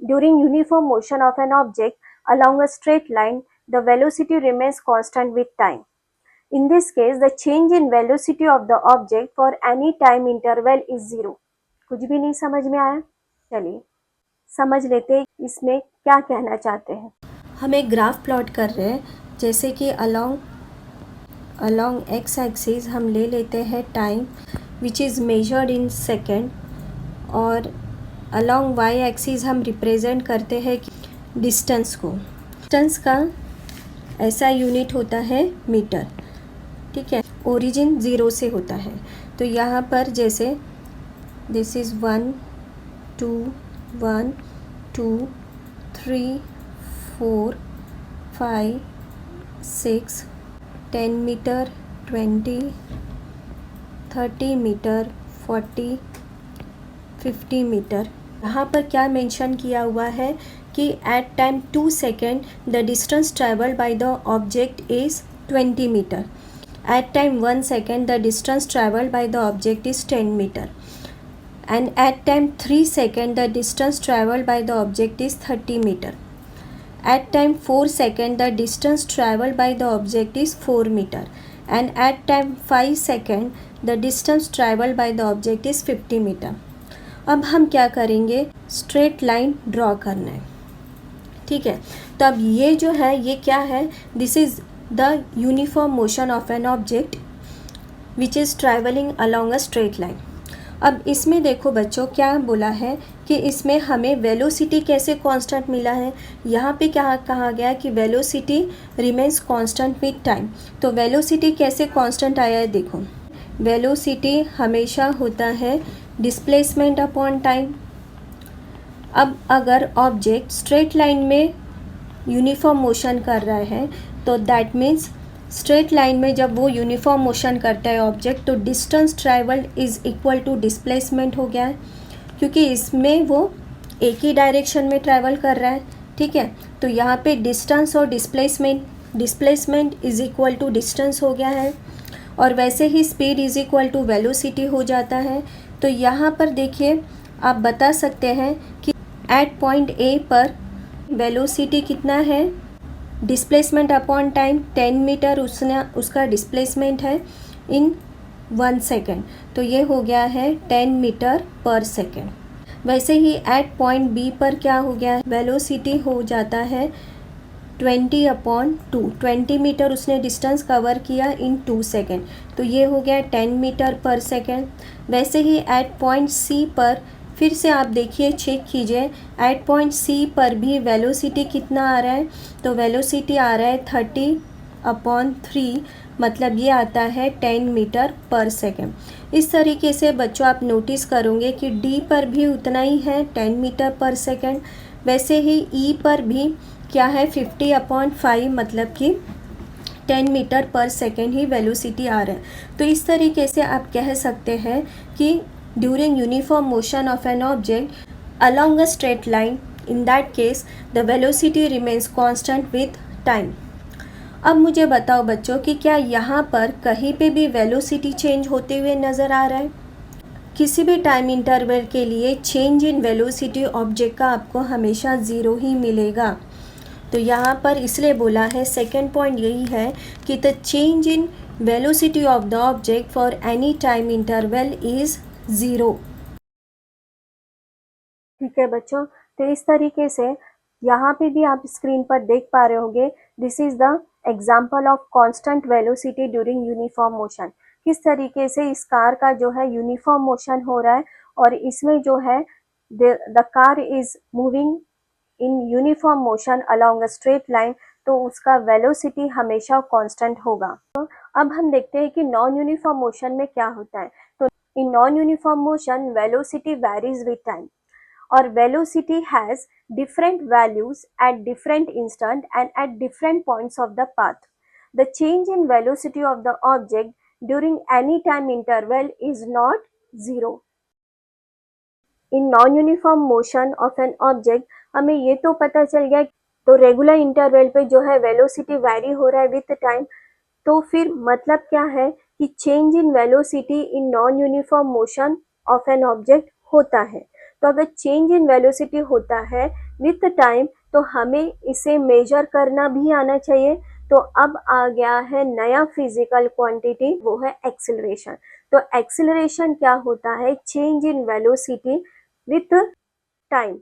during uniform motion of an object along a straight line, the velocity remains constant with time. In this case, the change in velocity of the object for any time interval is zero. कुछ भी नहीं समझ में आया? चलिए समझ लेते हैं इसमें क्या कहना चाहते हैं। हम एक ग्राफ प्लॉट कर रहे हैं, जैसे कि along x एक्सिस हम ले लेते हैं time which is measured in second, और along y एक्सिस हम रिप्रेजेंट करते हैं डिस्टेंस को। डिस्टेंस का ऐसा यूनिट होता है मीटर, ठीक है। ओरिजिन 0 से होता है, तो यहाँ पर जैसे this is 1 2 1 2 3 4 5 6 10 metre 20 30 metre 40 50 metre. यहाँ पर क्या मेंशन किया हुआ है कि at time 2 second the distance travelled by the object is 20 metre. At time 1 second, the distance traveled by the object is 10 meter. And at time 3 second, the distance traveled by the object is 30 meter. At time 4 second, the distance traveled by the object is 4 meter. And at time 5 second, the distance traveled by the object is 50 meter. अब हम क्या करेंगे, straight line draw करना है, ठीक है। तो अब ये जो है ये क्या है, this is the uniform motion of an object which is traveling along a straight line। अब इसमें देखो बच्चों क्या बोला है कि इसमें हमें वेलोसिटी कैसे कांस्टेंट मिला है। यहाँ पे क्या कहा गया कि velocity remains constant with time. तो वेलोसिटी कैसे कांस्टेंट आया है, देखो वेलोसिटी हमेशा होता है डिस्प्लेसमेंट अपॉन टाइम। अब अगर ऑब्जेक्ट स्ट्रेट लाइन में यूनिफॉर्म मोशन कर रहा है तो दैट मीन्स स्ट्रेट लाइन में जब वो यूनिफॉर्म मोशन करता है ऑब्जेक्ट, तो distance travelled is equal to displacement हो गया है, क्योंकि इसमें वो एक ही डायरेक्शन में ट्रैवल कर रहा है, ठीक है। तो यहाँ पे डिस्टेंस और displacement is equal to distance हो गया है, और वैसे ही speed is equal to velocity हो जाता है। तो यहाँ पर देखिए आप बता सकते हैं कि एट पॉइंट ए पर वेलोसिटी कितना है, डिस्प्लेसमेंट अपॉन टाइम 10 मीटर उसका डिस्प्लेसमेंट है इन 1 सेकेंड, तो ये हो गया है 10 मीटर पर सेकेंड। वैसे ही एट पॉइंट बी पर क्या हो गया है, वेलोसिटी हो जाता है 20/2, 20 मीटर उसने डिस्टेंस कवर किया इन 2 सेकेंड, तो ये हो गया 10 मीटर पर सेकेंड। वैसे ही एट पॉइंट सी पर फिर से आप देखिए, चेक कीजिए, एट पॉइंट सी पर भी वेलोसिटी कितना आ रहा है, तो वेलोसिटी आ रहा है 30/3, मतलब ये आता है 10 मीटर पर सेकेंड। इस तरीके से बच्चों आप नोटिस करोगे कि डी पर भी उतना ही है 10 मीटर पर सेकेंड। वैसे ही ई पर भी क्या है 50/5, मतलब कि 10 मीटर पर सेकेंड ही वेलोसिटी आ रहा है। तो इस तरीके से आप कह सकते हैं कि during uniform motion of an object along a straight line, in that case the velocity remains constant with time। अब मुझे बताओ बच्चों कि क्या यहाँ पर कहीं पे भी वेलोसिटी चेंज होते हुए नज़र आ रहा है? किसी भी टाइम इंटरवल के लिए चेंज इन वेलोसिटी ऑब्जेक्ट का आपको हमेशा ज़ीरो ही मिलेगा। तो यहाँ पर इसलिए बोला है, सेकेंड पॉइंट यही है कि the change in velocity of the object for any time interval is zero. ठीक है बच्चों, तो इस तरीके से यहाँ पे भी आप स्क्रीन पर देख पा रहे होंगे, this is the example of constant velocity during uniform motion. किस तरीके से इस कार का जो है यूनिफॉर्म मोशन हो रहा है, और इसमें जो है the car is moving in uniform motion along a straight line, तो उसका वेलोसिटी हमेशा कांस्टेंट होगा। तो अब हम देखते हैं कि नॉन यूनिफॉर्म मोशन में क्या होता है। तो in non uniform motion velocity varies with time, और velocity has different values at different instant and at different points of the path. The change in velocity of the object during any time interval is not zero. In non-uniform motion of an object, हमें ये तो पता चल गया, तो regular interval पे जो है वेलोसिटी वैरी हो रहा है विथ टाइम, तो फिर मतलब क्या है कि change in velocity in non uniform motion of an object होता है। तो अगर चेंज इन वेलोसिटी होता है विथ टाइम तो हमें इसे मेजर करना भी आना चाहिए। तो अब आ गया है नया फिजिकल क्वांटिटी, वो है एक्सिलरेशन। तो एक्सिलरेशन क्या होता है? Change in velocity with time.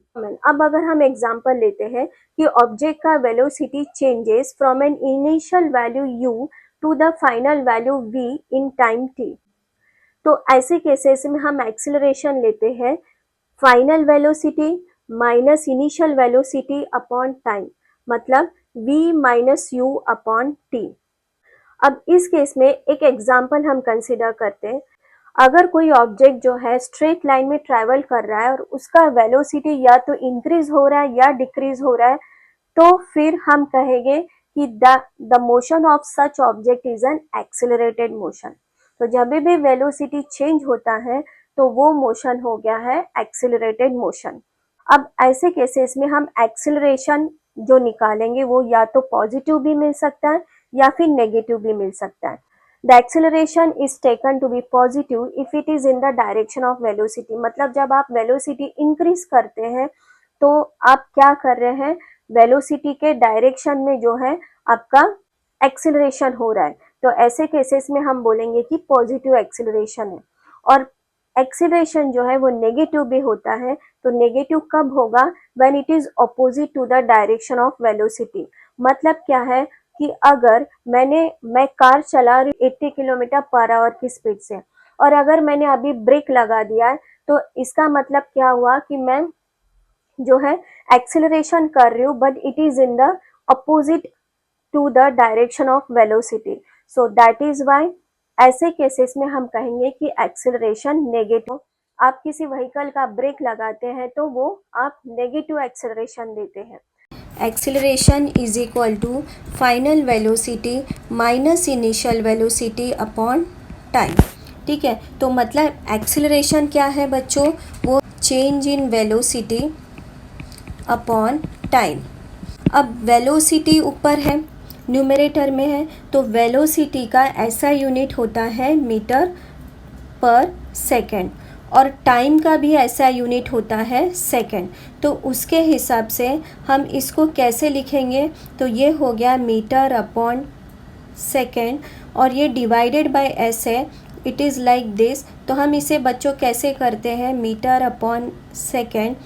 अब अगर हम एग्जांपल लेते हैं कि ऑब्जेक्ट का velocity changes from an initial value u to the final value v in time t। तो ऐसे केसेस में हम एक्सिलरेशन लेते हैं final velocity minus initial velocity upon time, मतलब v minus u upon t। अब इस केस में एक एग्जांपल हम कंसिडर करते हैं। अगर कोई ऑब्जेक्ट जो है स्ट्रेट लाइन में ट्रैवल कर रहा है और उसका वेलोसिटी या तो इंक्रीज हो रहा है या डिक्रीज हो रहा है, तो फिर हम कहेंगे कि the motion of such object is an accelerated motion. तो जब भी वेलोसिटी चेंज होता है तो वो मोशन हो गया है एक्सिलरेटेड मोशन। अब ऐसे केसेस में हम एक्सिलरेशन जो निकालेंगे वो या तो पॉजिटिव भी मिल सकता है या फिर नेगेटिव भी मिल सकता है। The acceleration is taken to be positive if it is in the direction of velocity, मतलब जब आप वेलोसिटी इंक्रीज करते हैं तो आप क्या कर रहे हैं, वेलोसिटी के डायरेक्शन में जो है आपका एक्सिलरेशन हो रहा है। तो ऐसे केसेस में हम बोलेंगे कि पॉजिटिव एक्सिलरेशन है। और एक्सिलरेशन जो है वो नेगेटिव भी होता है। तो नेगेटिव कब होगा? When it is opposite to the direction of velocity. मतलब क्या है कि अगर मैं कार चला रही 80 किलोमीटर पर आवर की स्पीड से और अगर मैंने अभी ब्रेक लगा दिया है तो इसका मतलब क्या हुआ कि मैं जो है एक्सिलरेशन कर रही हूँ but it is in the opposite to the direction of velocity. So that is why ऐसे केसेस में हम कहेंगे कि एक्सिलरेशन नेगेटिव। आप किसी व्हीकल का ब्रेक लगाते हैं तो वो आप नेगेटिव एक्सिलरेशन देते हैं। Acceleration is equal to final velocity minus initial velocity upon time. ठीक है, तो मतलब एक्सिलरेशन क्या है बच्चों? वो change in velocity upon time. अब वेलोसिटी ऊपर है, न्यूमरेटर में है, तो वेलोसिटी का ऐसा यूनिट होता है मीटर पर सेकेंड और टाइम का भी ऐसा यूनिट होता है सेकेंड। तो उसके हिसाब से हम इसको कैसे लिखेंगे? तो ये हो गया मीटर अपॉन सेकेंड और ये डिवाइडेड बाय एस है, इट इज़ लाइक दिस। तो हम इसे बच्चों कैसे करते हैं? मीटर अपॉन सेकेंड,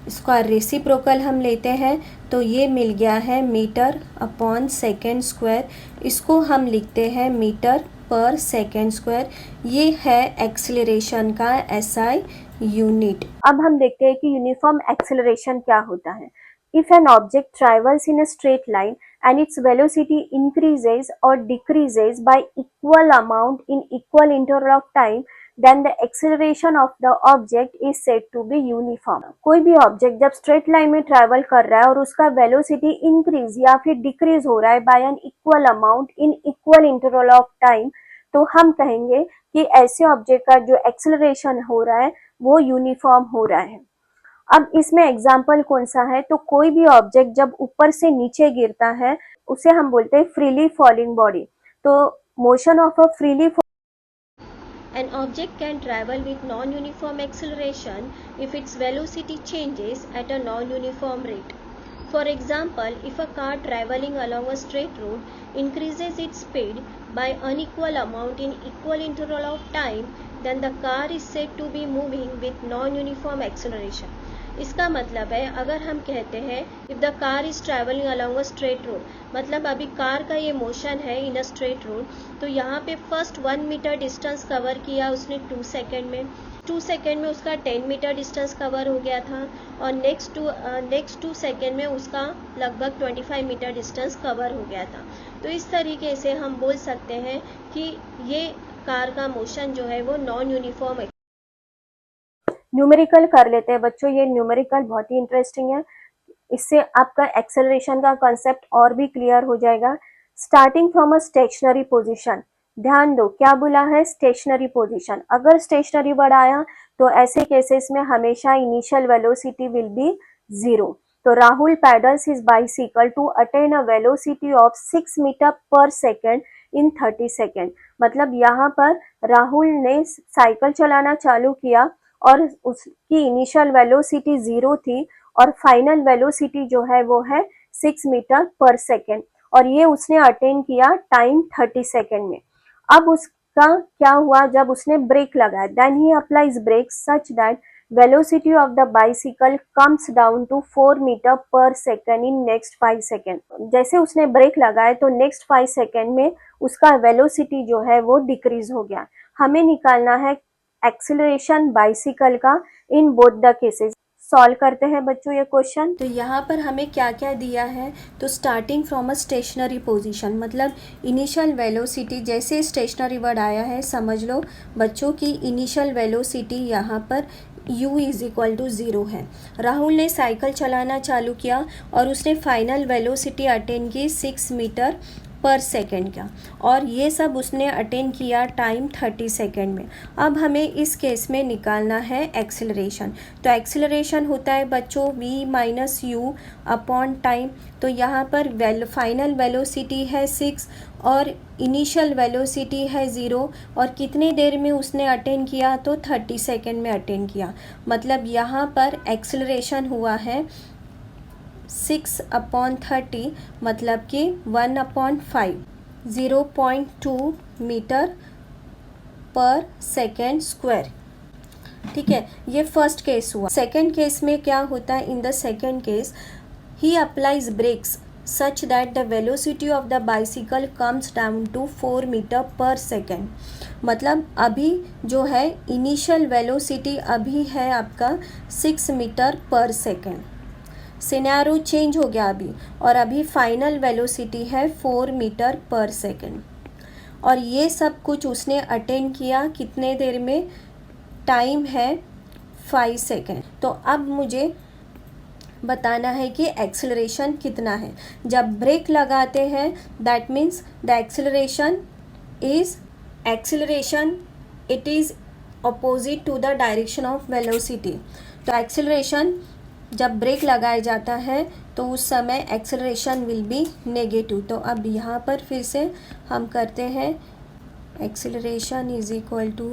इसका रेसिप्रोकल हम लेते हैं तो ये मिल गया है मीटर अपॉन सेकेंड स्क्वायर। इसको हम लिखते हैं मीटर पर सेकेंड स्क्वायर। ये है एक्सिलरेशन का एसआई यूनिट। अब हम देखते हैं कि यूनिफॉर्म एक्सिलरेशन क्या होता है। If an object travels in a straight line and its velocity increases or decreases by equal amount in equal interval of time, then the acceleration of the object is said to be uniform। कोई भी object जब straight line में travel कर रहा है और उसका velocity increase या फिर डिक्रीज हो रहा है by an equal amount in equal interval of time, तो हम कहेंगे कि ऐसे ऑब्जेक्ट का जो एक्सेलरेशन हो रहा है वो यूनिफॉर्म हो रहा है। अब इसमें एग्जाम्पल कौन सा है? तो कोई भी ऑब्जेक्ट जब ऊपर से नीचे गिरता है उसे हम बोलते हैं फ्रीली फॉलिंग बॉडी। तो motion of a freely An object can travel with non-uniform acceleration if its velocity changes at a non-uniform rate. For example, if a car traveling along a straight road increases its speed by unequal amount in equal interval of time, then the car is said to be moving with non-uniform acceleration. इसका मतलब है अगर हम कहते हैं if the car is travelling along a straight road, मतलब अभी car का ये मोशन है इन अ स्ट्रेट रोड, तो यहाँ पे फर्स्ट 1 मीटर डिस्टेंस कवर किया उसने 2 सेकेंड में, 2 सेकेंड में उसका 10 मीटर डिस्टेंस कवर हो गया था और नेक्स्ट 2 सेकेंड में उसका लगभग 25 मीटर डिस्टेंस कवर हो गया था। तो इस तरीके से हम बोल सकते हैं कि ये कार का मोशन जो है वो नॉन यूनिफॉर्म है। न्यूमेरिकल कर लेते हैं बच्चों। ये न्यूमेरिकल बहुत ही इंटरेस्टिंग है, इससे आपका एक्सेलरेशन का कॉन्सेप्ट और भी क्लियर हो जाएगा। Starting from a stationary position, ध्यान दो क्या बोला है? Stationery position. अगर स्टेशनरी बढ़ाया तो ऐसे केसेस में हमेशा इनिशियल वेलोसिटी विल बी 0। तो Rahul pedals his bicycle to attain a velocity of 6 metre per second in 30 second. मतलब यहाँ पर राहुल ने साइकिल चलाना चालू किया और उसकी इनिशियल वेलोसिटी 0 थी और फाइनल वेलोसिटी जो है वो है 6 मीटर पर सेकेंड, और ये उसने अटेन किया टाइम 30 सेकेंड में। अब उसका क्या हुआ, जब उसने ब्रेक लगाया, then he applies brake such that velocity of the bicycle comes down to 4 metre per second in next 5 second. जैसे उसने ब्रेक लगाया तो नेक्स्ट 5 सेकेंड में उसका वेलोसिटी जो है वो डिक्रीज हो गया। हमें निकालना है एक्सीलरेशन बाइसिकल का in both the cases. Solve करते हैं बच्चों ये क्वेश्चन। तो यहाँ पर हमें क्या क्या दिया है, तो starting from a stationary position, मतलब इनिशियल वेलोसिटी, जैसे स्टेशनरी वर्ड आया है समझ लो बच्चों की इनिशियल वेलोसिटी यहाँ पर u इज इक्वल टू 0 है। राहुल ने साइकिल चलाना चालू किया और उसने फाइनल वेलोसिटी अटेन की 6 मीटर पर सेकेंड का, और ये सब उसने अटेन किया टाइम 30 सेकेंड में। अब हमें इस केस में निकालना है एक्सेलरेशन। तो एक्सेलरेशन होता है बच्चों v minus u upon time. तो यहाँ पर फाइनल वेलोसिटी है 6 और इनिशियल वेलोसिटी है 0, और कितने देर में उसने अटेन किया, तो 30 सेकेंड में अटेन किया। मतलब यहाँ पर एक्सेलरेशन हुआ है 6/30, मतलब कि 1/5, 0.2 मीटर पर सेकेंड स्क्वायर। ठीक है, ये फर्स्ट केस हुआ। सेकेंड केस में क्या होता है, in the second case he applies brakes such that the velocity of the bicycle comes down to 4 metre per second. मतलब अभी जो है इनिशियल वेलोसिटी अभी है आपका 6 metre per second, scenario change हो गया अभी, और अभी फाइनल वेलोसिटी है 4 मीटर पर सेकेंड, और ये सब कुछ उसने अटेन किया कितने देर में, टाइम है 5 सेकेंड। तो अब मुझे बताना है कि एक्सेलरेशन कितना है। जब ब्रेक लगाते हैं that means the acceleration it is opposite to the direction of velocity. तो एक्सेलरेशन जब ब्रेक लगाया जाता है तो उस समय एक्सेलरेशन विल बी नेगेटिव। तो अब यहाँ पर फिर से हम करते हैं acceleration is equal to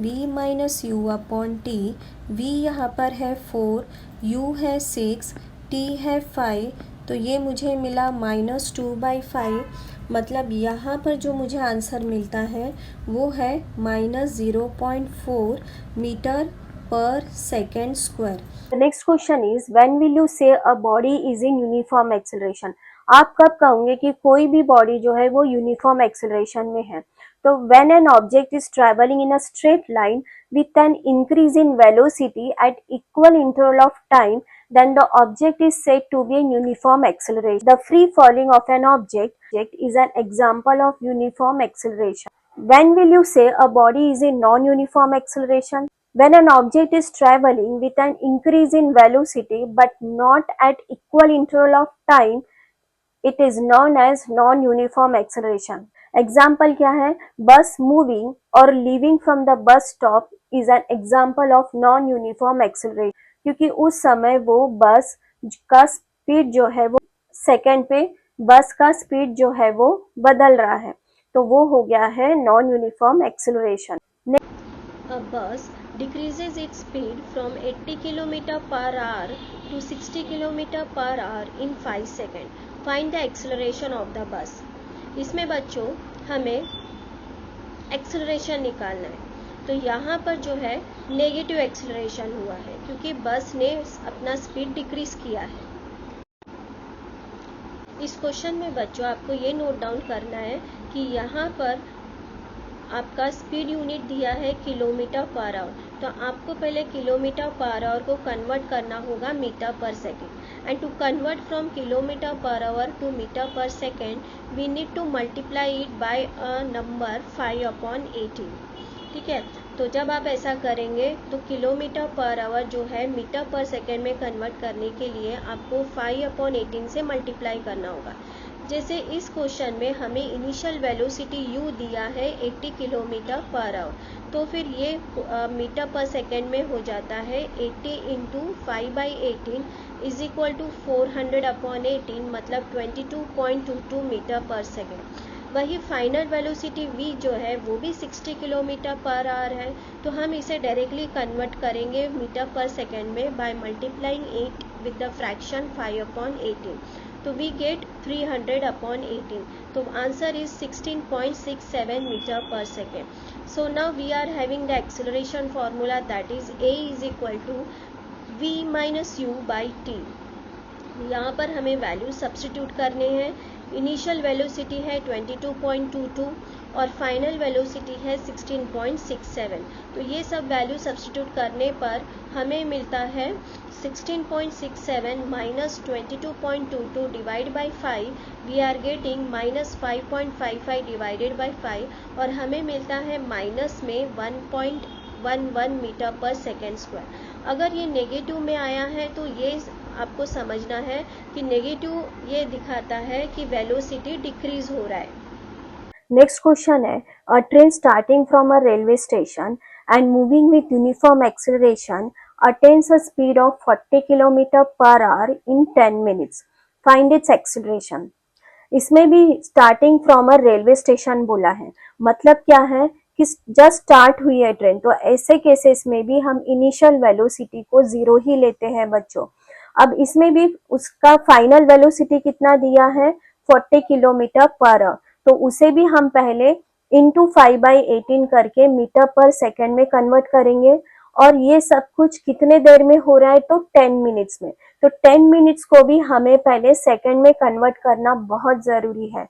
v minus u upon t. v यहाँ पर है 4, u है 6, t है 5, तो ये मुझे मिला -2/5। मतलब यहाँ पर जो मुझे आंसर मिलता है वो है -0.4 metre per second square. The next question is when will you say a body is in uniform acceleration? आप कब कहोगे कि कोई भी बॉडी जो है वो यूनिफॉर्म एक्सेलरेशन में है? तो when an object is traveling in a straight line with an increase in velocity at equal interval of time, then the object is said to be in uniform acceleration. The free falling of an object is an example of uniform acceleration. When will you say a body is in non-uniform acceleration? When an object is traveling with an increase in velocity but not at equal interval of time, it is known as non-uniform acceleration. Example क्या है? Bus moving or leaving from the bus stop is an example of non-uniform acceleration. क्योंकि उस समय वो बस का speed जो है वो सेकेंड पे बस का स्पीड जो है वो बदल रहा है, तो वो हो गया है non uniform acceleration. A bus decreases its speed from 80 km per hour to 60 km per hour in 5 seconds. Find the acceleration of the bus. इसमें बच्चों हमें एक्सेलरेशन निकालना है। तो यहाँ पर जो है नेगेटिव एक्सेलरेशन हुआ है क्योंकि बस ने अपना स्पीड डिक्रीज किया है। इस क्वेश्चन में बच्चों आपको ये नोट डाउन करना है कि यहाँ पर आपका स्पीड यूनिट दिया है किलोमीटर पर आवर, तो आपको पहले किलोमीटर पर आवर को कन्वर्ट करना होगा metre per second, and to convert from kilometre per hour to metre per second we need to multiply it by a number 5/18। ठीक है, तो जब आप ऐसा करेंगे तो किलोमीटर पर आवर जो है मीटर पर सेकेंड में कन्वर्ट करने के लिए आपको 5/18 से मल्टीप्लाई करना होगा। जैसे इस क्वेश्चन में हमें इनिशियल वेलोसिटी u दिया है 80 किलोमीटर पर आवर, तो फिर ये मीटर पर सेकेंड में हो जाता है 80 इंटू 5/18 इज इक्वल टू 400/18, मतलब 22.22 मीटर पर सेकेंड। वही फाइनल वेलोसिटी v जो है वो भी 60 किलोमीटर पर आवर है, तो हम इसे डायरेक्टली कन्वर्ट करेंगे मीटर पर सेकेंड में by multiplying 8 with the fraction 5/18, तो वी गेट 300/18, तो answer is 16.67 metre per second. So now we are having the acceleration formula, that is a is equal to v minus u by t. यहाँ पर हमें value substitute करने हैं। Initial velocity है 22.22 और final velocity है 16.67, तो ये सब वैल्यू सब्स्टिट्यूट करने पर हमें मिलता है 16.67 minus 22.22 divide by 5, we are getting minus 5.55 divided by 5, और हमें मिलता है माइनस में 1.11 मीटर पर सेकेंड स्क्वायर। अगर ये नेगेटिव में आया है तो ये आपको समझना है कि नेगेटिव ये दिखाता है कि वेलोसिटी डिक्रीज हो रहा है। Next question है, a train starting from a railway station and moving with uniform acceleration attains a speed of 40 km per hour in 10 minutes. Find its acceleration. इसमें भी starting from a railway station बोला है, मतलब क्या है कि just start हुई है ट्रेन, तो ऐसे केसेस में भी हम इनिशियल वेलोसिटी को 0 ही लेते हैं बच्चों। अब इसमें भी उसका फाइनल वेलोसिटी कितना दिया है 40 किलोमीटर पर आवर, तो उसे भी हम पहले इंटू 5/18 करके मीटर पर सेकेंड में कन्वर्ट करेंगे, और ये सब कुछ कितने देर में हो रहा है तो 10 मिनट्स में, तो 10 मिनट्स को भी हमें पहले सेकेंड में कन्वर्ट करना बहुत जरूरी है।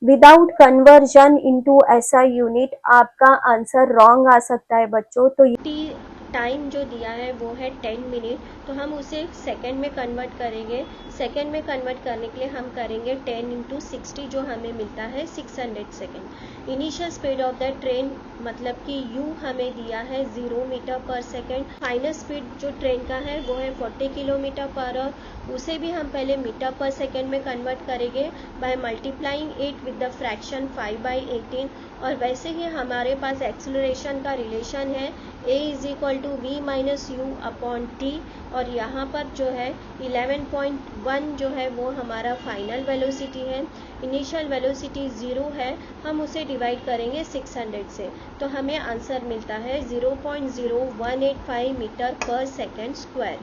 विदाउट कन्वर्जन इनटू ऐसा यूनिट आपका आंसर रॉन्ग आ सकता है बच्चों। तो टाइम जो दिया है वो है 10 मिनट, तो हम उसे सेकेंड में कन्वर्ट करेंगे। सेकेंड में कन्वर्ट करने के लिए हम करेंगे 10 इंटू 60, जो हमें मिलता है 600 second. Initial speed of the train मतलब कि u हमें दिया है 0 metre per second. Final speed जो ट्रेन का है वो है 40 किलोमीटर पर आवर, उसे भी हम पहले मीटर पर सेकेंड में कन्वर्ट करेंगे by multiplying 8 with the fraction 5/18, और वैसे ही हमारे पास एक्सेलरेशन का रिलेशन है a is equal to v minus u upon t, और यहाँ पर जो है 11.1 जो है वो हमारा फाइनल वेलोसिटी है। इनिशियल वेलोसिटी 0 है, हम उसे डिवाइड करेंगे 600 से, तो हमें आंसर मिलता है 0.0185 मीटर पर सेकेंड स्क्वायर।